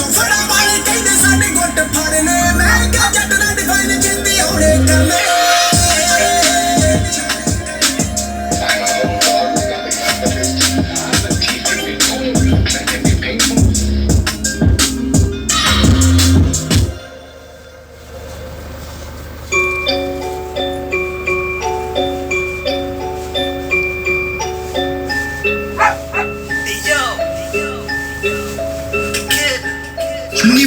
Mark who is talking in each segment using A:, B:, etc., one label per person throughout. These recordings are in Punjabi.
A: ਫੜਾ ਵਾਲੇ ਕਹਿੰਦੇ ਸਾਡੇ ਗੁੱਟ ਫੜਨੇ ਮੈਂ ਕਿਹਾ ਜੱਟ ਨਾ ਡਿਫਾਈਨ ਜਿੰਦੀ ਹੋਣੇ ਕਰਨੇ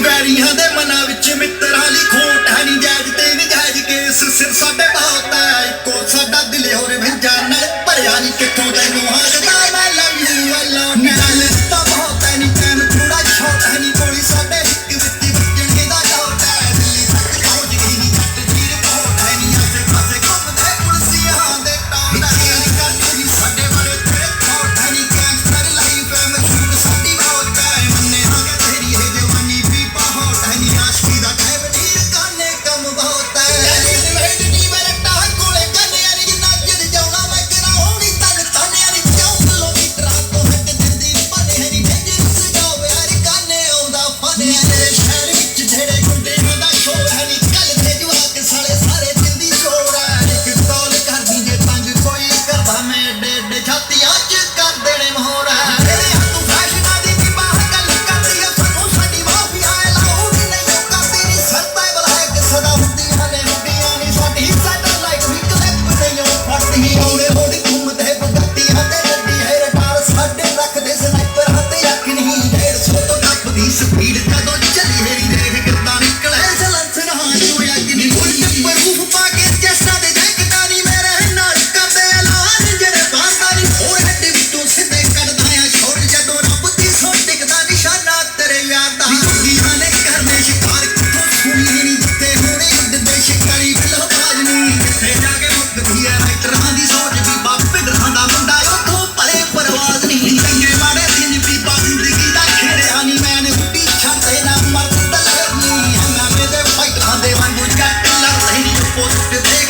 A: ਵੈਰੀਆਂ ਦੇ ਮਨਾਂ ਵਿੱਚ ਮਿੱਤਰਾਂ ਲਈ ਖੋਟ ਹੈ ਨੀ ਜਾਇਜ਼ ਤੇ ਨਜਾਇਜ਼ ਕੇਸ ਸਿਰ ਸਾਡੇ ਬਹੁਤ ਹੈ ਇੱਕੋ ਸਾਡਾ ਦਿਲ ਹੋਰ ਵਿੰਜਾਂ ਨਾਲ ਭਰਿਆ ਨੀ ਕਿੱਥੋਂ ਤੈਨੂੰ ਹਾਸਦਾ ਮੈਂ ਲਵ ਯੂ ਅਲੋਨ ਨਾਲ ਤਾਂ ਬਹੁਤ ਹੈ ਨੀ ਟਾਈਮ ਥੋੜਾ ਸ਼ੌਟ ਹੈ ਨੀ ਗੋਲੀ ਸਾਡੇ ਇੱਕ ਵਿੱਚ ਵੱਜਣ ਦਾ ਡਾਊਟ ਹੈ ਦਿੱਲੀ ਤੱਕ ਪਹੁੰਚ ਗਈ ਨੀ ਜੱਟ ਦੀ ਰਿਪੋਰਟ ਹੈ ਨੀ ਆਸੇ ਪਾਸੇ ਘੁੰਮਦੇ ਪੁਲਸੀਆਂ ਦੇ ਟੌਰ ਨੀ ਕਰਦੇ ਸਾਡੇ ਬਾਰੇ ਤੇਰੇ ਥੌਟ ਹੈ ਨੀ ਗੈਂਗਸਟਰ ਲਾਈਫ ਹੈ ਮਸ਼ਹੂਰ ਸਾਡੀ ਬਹੁਤ ਹੈ ਮੰਨੇ ਹਾਗੇ ਤੇਰੀ ਇਹ ਜਵਾਨੀ ਵੀ ਬਹੁਤ ਹੈ ਨੀ ਆਸ਼ਕੀ ਦਾ ਟਾਈਮ ਨੀ ਕਾਨੇ ਕੰਮ ਬਹੁਤ ਹੈ ਇਹ ਵੇਟ ਨੀ ਵਰਟਾ ਕੋਲੇ ਕੰਨਿਆਂ ਨੀ ਜਿੰਨਾ ਜਿੱਦ ਜਾਉਣਾ ਮੈਂ ਕਿਹੜਾ ਹੋਣੀ ਤਨ ਤਾਨਿਆਂ ਨੀ 4 ਕਿਲੋਮੀਟਰਾਂ ਤੋਂ ਹੱਟ ਦਿੰਦੀ ਬਣੇ ਹੈ ਨੀ ਡੇਂਜਰਸ ਜਾਵੇ ਹਰ ਕਾਨੇ ਆਉਂਦਾ ਫਨੇ ਤੇਰੇ ਸ਼ਹਿਰ ਵਿੱਚ ਜਿਹੜੇ ਗੁੰਡੇ ਦਾ ਸ਼ੋਰ ਹੈ ਨੀ ਕੱਲ ਦੇ ਜਵਾਕ ਸਾਲੇ ਸਾਰੇ ਦਿੰਦੀ ਸ਼ੋਰ ਹੈ ਇੱਕ ਤੌਲ ਕਰਦੀ ਜੇ ਤੰਗ ਕੋਈ ਕਰਦਾ ਮੈਂ ਏਡੇ ਏਡੇ ਛਾਤੀਆਂ ਚ ਕਰ ਦੇਣੇ ਮੋਹਰ ਹੈ ਤੇਰੇ ਹੱਥੋਂ ਫੈਸ਼ਨਾਂ ਦੀ ਵੀ ਬਾਹਰ ਗੱਲ ਕਰਦੀ ਆ ਸਾਨੂੰ ਸਾਡੀ ਮਾਫੀਆ ਲਾਉ ਨੀ ਨਹੀਂ ਕਰਦੀ ਨੀ ਸਰਤਾ ਬਲਾਇਕ ਸਦਾ ਹੁੰਦੀਆਂ ਨੇ ਹੁੰਦੀਆਂ ਨੀ ਸਾਡੀ ਸੈਟਲਾਈਟ ਵੀ ਕਲਿੱਪ ਨਹੀਂ ਫੜਦੀ ਆਉਣੇ ਹੋੜੀ ਘੁੰਮਦੇ ਬਗੱਤੀਆਂ ਤੇ ਗੱਡੀ ਹੈ ਰਟਾਰ ਸਾਡੇ ਰੱਖਦੇ ਸਨਾਈਪਰ ਹੱਥੇ ਅੱਖ ਨਹੀਂ 150 ਤੋਂ ਟੱਪਦੀ ਸਪੀਡ ਕਦੋਂ ਚੱਲੀ ਮੇਰੀ ਦੇਖ ਕਿੱਦਾਂ ਨਿਕਲੇ ਸਲੰਸਰ ਹਾਂ ਤੂੰ ਅੱਗ ਨੀ ਉਲਟ ਪ੍ਰੂਫ ਪਾ ਕੇ ਚੈਸਟਾਂ ਦੇ ਜੈਕਟਾਂ ਨੀ ਮੇਰੇ ਨਾਲ ਕਰਦੇ ਐਲਾਨ ਜਿਹੜੇ ਬਾਂਦਾ ਨੀ ਹੋਰ ਹੱਡੀ ਵਿੱਚੋਂ ਸਿੱਧੇ ਕੱਢਦਾ ਆ ਛੋੜ ਜਦੋਂ ਰੱਬ ਦੀ ਸੋ ਟਿਕਦਾ ਨਿਸ਼ਾਨਾ ਤੇਰੇ ਯਾਰ ਦਾ ਕੁੜੀਆਂ ਨੇ ਕਰਨੇ ਸ਼ਿਕਾਰ ਕਿੱਥੋਂ ਸੁਣੀ ਨੀ ਜਿੱਥੇ ਹੋਣੇ ਉੱਡਦੇ ਸ਼ਿਕਾਰੀ ਬਿਲੋ ਬਾਜ ਨੀ ਜਿੱਥੇ ਜਾ ਕੇ ਮੁੱਕਦੀ ਐ ਰਾਈਟਰਾਂ ਦੀ ਸੋਚ ਵੀ ਬਾਪੇ ਗਰਾਂ ਦਾ ਮੁੰਡਾ ਉੱਥੋਂ ਪਰੇ ਪਰਵਾਜ਼ ਨੀ ਚੰਗੇ ਮਾੜੇ ਦਿਨ ਵੀ ਜ਼ਿੰਦਗੀ ਦਾ ਖੇੜਿਆ ਨੀ ਮੈਂ ਨੇ ਉੱਡੀ ਛੱਡੇ ਨਾ ਮਰਦ ਤਲਰ ਨੀ ਮੈਂ ਮੇਰੇ ਫਾਈਟਰਾਂ ਦੇ ਵਾਂਗੂ ਜੱਟ ਲੜਦੇ ਨੀ ਪੋਸਟ ਦੇਖ